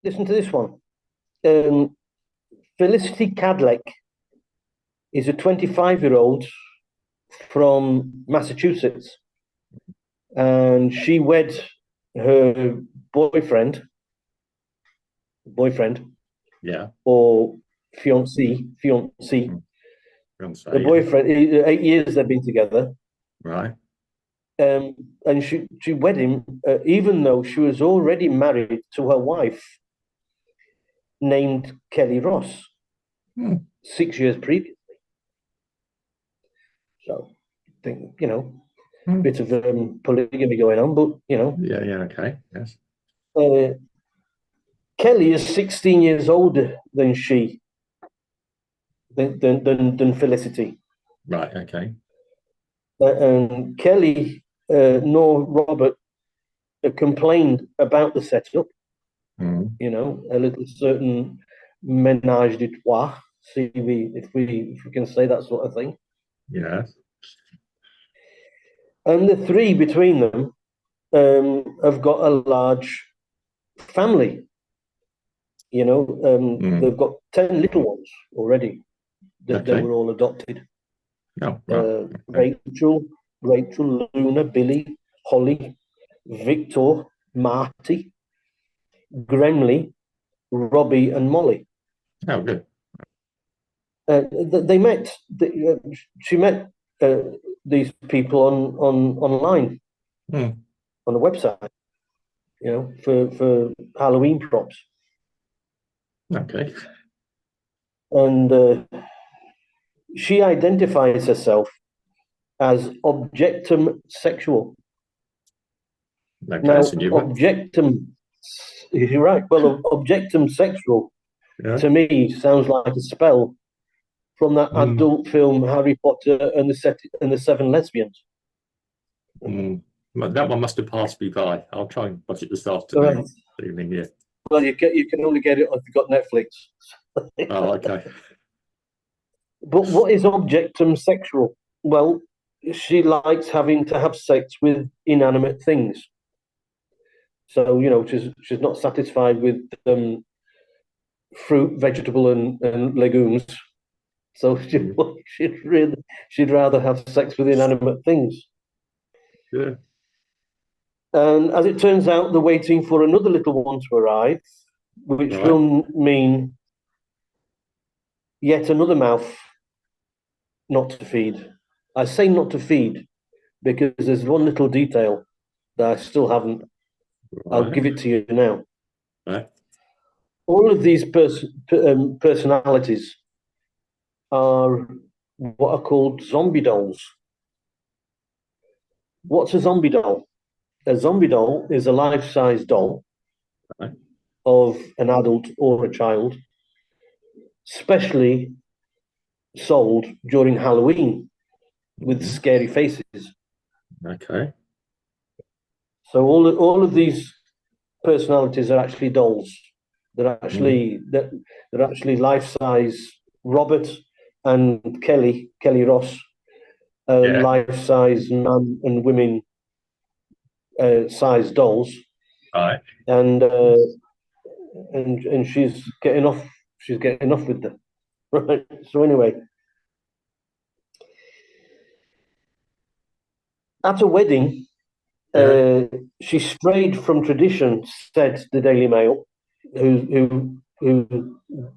listen to this one. Um, Felicity Cadleck is a 25-year-old from Massachusetts, and she wed her boyfriend, Yeah. or fiancé. Mm. Gonna The say, yeah. boyfriend, 8 years they've been together, Right. and she wed him even though she was already married to her wife, named Kelly Ross, Hmm. 6 years previously. So, I think Hmm. bit of polygamy going on, but Yeah, yeah, okay. Yes. uh, Kelly is 16 years older than than Felicity. Right, okay. And Kelly nor Robert complained about the setup. Hmm. A little certain menage de trois, see if we can say that sort of thing. Yes. And the three between them have got a large family. Hmm. They've got 10 little ones already that they Okay. were all adopted. Oh, right. Uh, Okay. Rachel, Luna, Billy, Holly, Victor, Marty, Gremley, Robbie, and Molly. Oh, good. They met. She met uh, these people on online Hmm. on the website. For Halloween props, Okay. and she identifies herself as objectum sexual. Okay, that's Now, a new one. objectum, you're right. Well, objectum sexual Yeah. to me sounds like a spell from that Hmm. adult film Harry Potter and the Seven Lesbians. Hmm. That one must have passed me by. I'll try and watch it this Correct. afternoon. Evening, yeah. Well, you can only get it if you've got Netflix. Oh, okay. But what is objectum sexual? Well, she likes having to have sex with inanimate things. So she's not satisfied with fruit, vegetable, and legumes. So Hmm. she'd rather have sex with inanimate things. Yeah. And as it turns out, they're waiting for another little one to arrive, which Right. will mean yet another mouth not to feed. I say not to feed because there's one little detail that I still haven't. I'll Right. give it to you now. Right. All of these personalities are what are called zombie dolls. What's a zombie doll? A zombie doll is a life-size doll Right. of an adult or a child, specially sold during Halloween with Hmm. scary faces. Okay. So all of these personalities are actually dolls. Hmm. They're actually life-size. Robert and Kelly Ross, Yeah. life-size man and women size dolls, Right. and she's getting off. She's getting off with them. Right. So anyway, at a wedding, Yeah. uh, she strayed from tradition, said the Daily Mail, who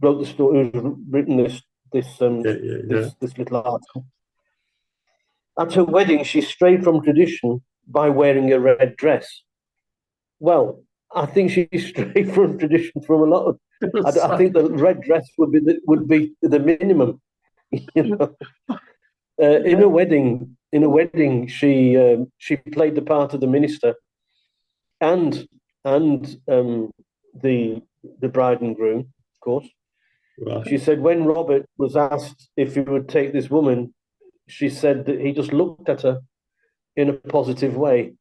wrote the story, who's written Yeah. Yeah. Yeah. this little article. At her wedding, she strayed from tradition by wearing a red dress. Well, I think she strayed from tradition from a lot of. I think the red dress would be the minimum. You know, in a wedding, she played the part of the minister and the the bride and groom, of course. Right. She said when Robert was asked if he would take this woman, she said that he just looked at her in a positive way,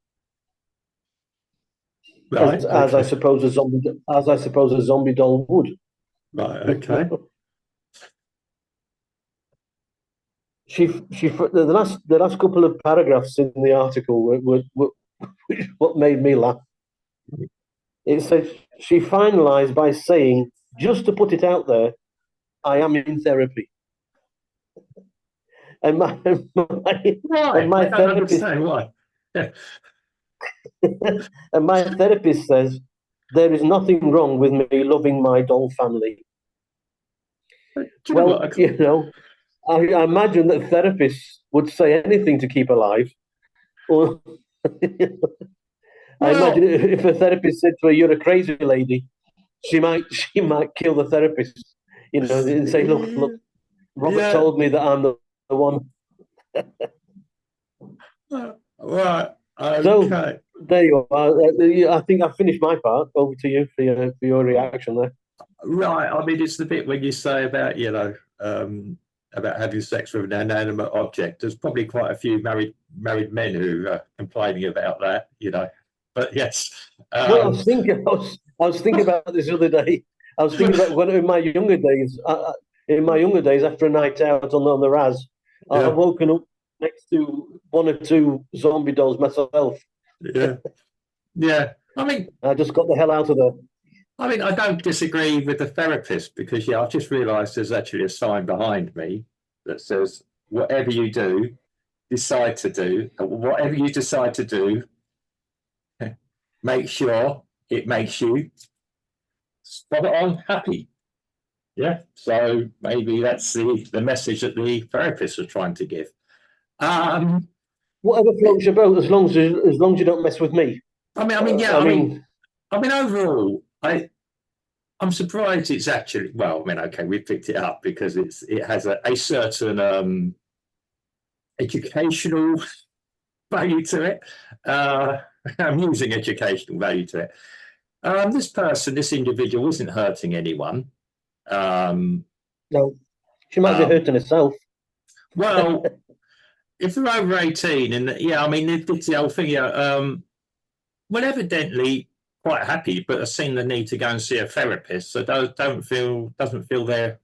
Right. as I Okay. suppose a zombie doll would. Right. Okay. The last couple of paragraphs in the article were what made me laugh. It says she finalised by saying, just to put it out there, I am in therapy. And my Why? and my I don't therapist understand why. Yeah. and my therapist says there is nothing wrong with me loving my doll family. Do you know Well, what? you know, I imagine that therapists would say anything to keep alive. Or I imagine Well, if a therapist said to her, "You're a crazy lady," she might kill the therapist. You know, and say, "Look, Robert yeah, told me that I'm the one." right, So okay. there you are. I think I've finished my part. Over to you for your reaction there. Right. I mean, it's the bit when you say about, about having sex with an inanimate object. There's probably quite a few married men who are complaining about that, But yes, Well, I was thinking about this the other day. I was thinking about when in my younger days. In my younger days, after a night out on the Raz, I've yeah, woken up next to one or two zombie dolls myself. yeah, yeah. I just got the hell out of there. I don't disagree with the therapist because, yeah, I've just realised there's actually a sign behind me that says, whatever you do, decide to do, whatever you decide to do, make sure it makes you spot on happy. Yeah. So maybe that's the message that the therapist was trying to give. Um, Whatever floats your boat, as long as you don't mess with me. yeah, I mean, overall, I'm surprised it's actually, well, okay, we picked it up because it has a certain educational value to it, amusing educational value to it. This individual isn't hurting anyone. Um, no, she might be um, hurting herself. well, if they're over 18, and yeah, it's the whole thing. Yeah, well, evidently quite happy, but have seen the need to go and see a therapist, so doesn't feel they're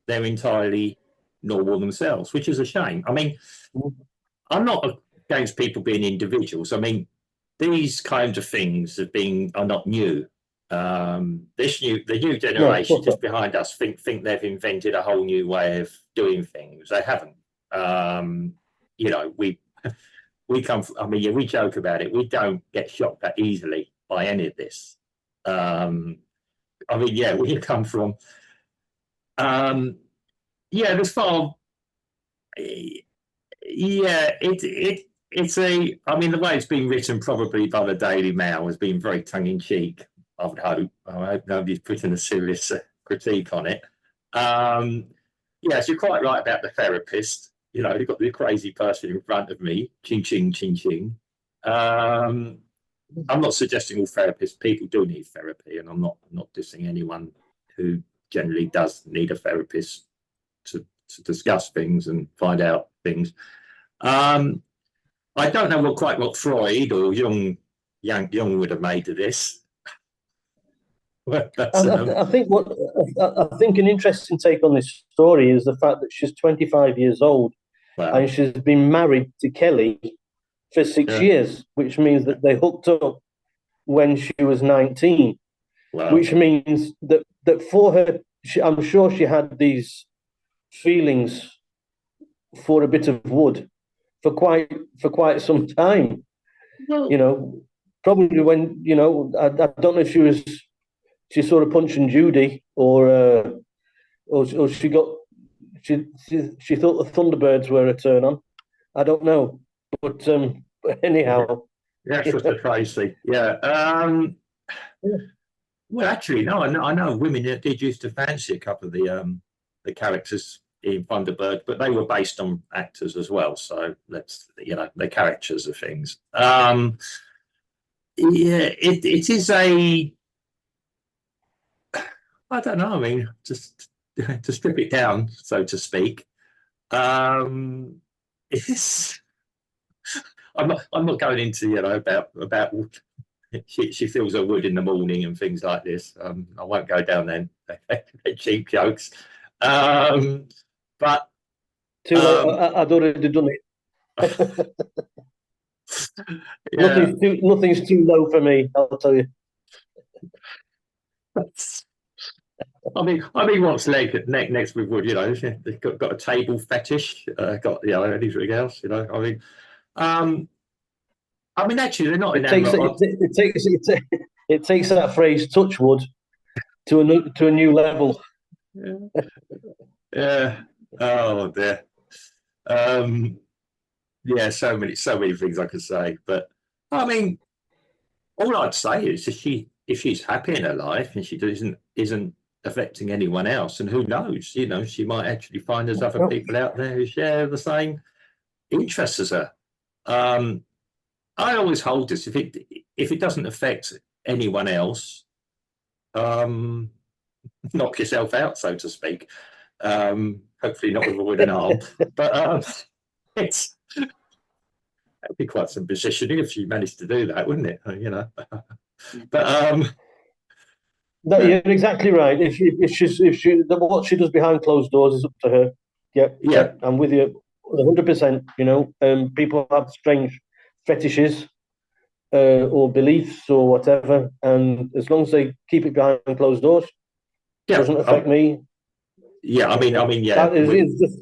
entirely normal themselves, which is a shame. I'm not against people being individuals. These kinds of things are not new. The new No, of generation course just not. behind us think they've invented a whole new way of doing things. They haven't. We come. Yeah, we joke about it. We don't get shocked that easily by any of this. Yeah, we come from. Yeah, there's far. Yeah, it's a. The way it's been written, probably by the Daily Mail, has been very tongue in cheek. I would hope. I hope nobody's putting a serious critique on it. Um, yes, you're quite right about the therapist. You've got the crazy person in front of me. Ching ching ching ching. I'm not suggesting all therapists. People do need therapy, and I'm not dissing anyone who generally does need a therapist to discuss things and find out things. I don't know what Freud or Jung would have made of this. But, I think an interesting take on this story is the fact that she's 25 years old well, and she's been married to Kelly for 6 years, which means that they hooked up when she was 19, well, which means that for her, I'm sure she had these feelings for a bit of wood for quite some time. well, You know, probably when I don't know if she saw her Punch and Judy or she thought the Thunderbirds were a turn on. I don't know, but anyhow, that's just a crazy. Yeah. Well, actually, no. I know women that did used to fancy a couple of the characters in Thunderbird, but they were based on actors as well. So that's the characters of things. Yeah, it is a. I don't know. Just to strip it down, so to speak. It's. I'm not going into about she feels her wood in the morning and things like this. I won't go down then. Cheap jokes. But too late. um, I'd already done it. yeah, Nothing's too low for me. I'll tell you. I mean, what's next with Wood? You know, they've got a table fetish, got anything else. You know, I mean, actually, they're not It takes enamored. it takes that phrase "touch wood" to a new level. Yeah. Oh dear. Yeah, so many things I could say, but I mean, all I'd say is if she's happy in her life and she isn't affecting anyone else, and who knows, you know, she might actually find there's other people out there who share the same interests as her. I always hold this: if it doesn't affect anyone else, knock yourself out, so to speak. Hopefully not with a wooden arm, but it's that'd be quite some positioning if she managed to do that, wouldn't it? You know, but No, you're exactly right. What she does behind closed doors is up to her. Yeah, I'm with you 100%. You know, people have strange fetishes or beliefs or whatever, and as long as they keep it behind closed doors, doesn't affect me. Yeah, I mean, yeah. That is just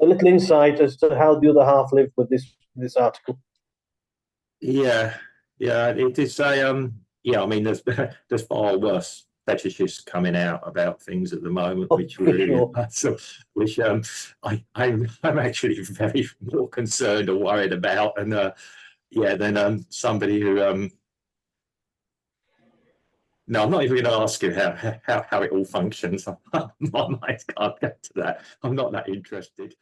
a little insight as to how the other half live with this article. Yeah, it is a yeah. I mean, there's far worse fetishes coming out about things at the moment, which really, sure. so, which I'm actually very more concerned or worried about, and yeah, than somebody who no, I'm not even going to ask you how it all functions. My mind can't get to that. I'm not that interested.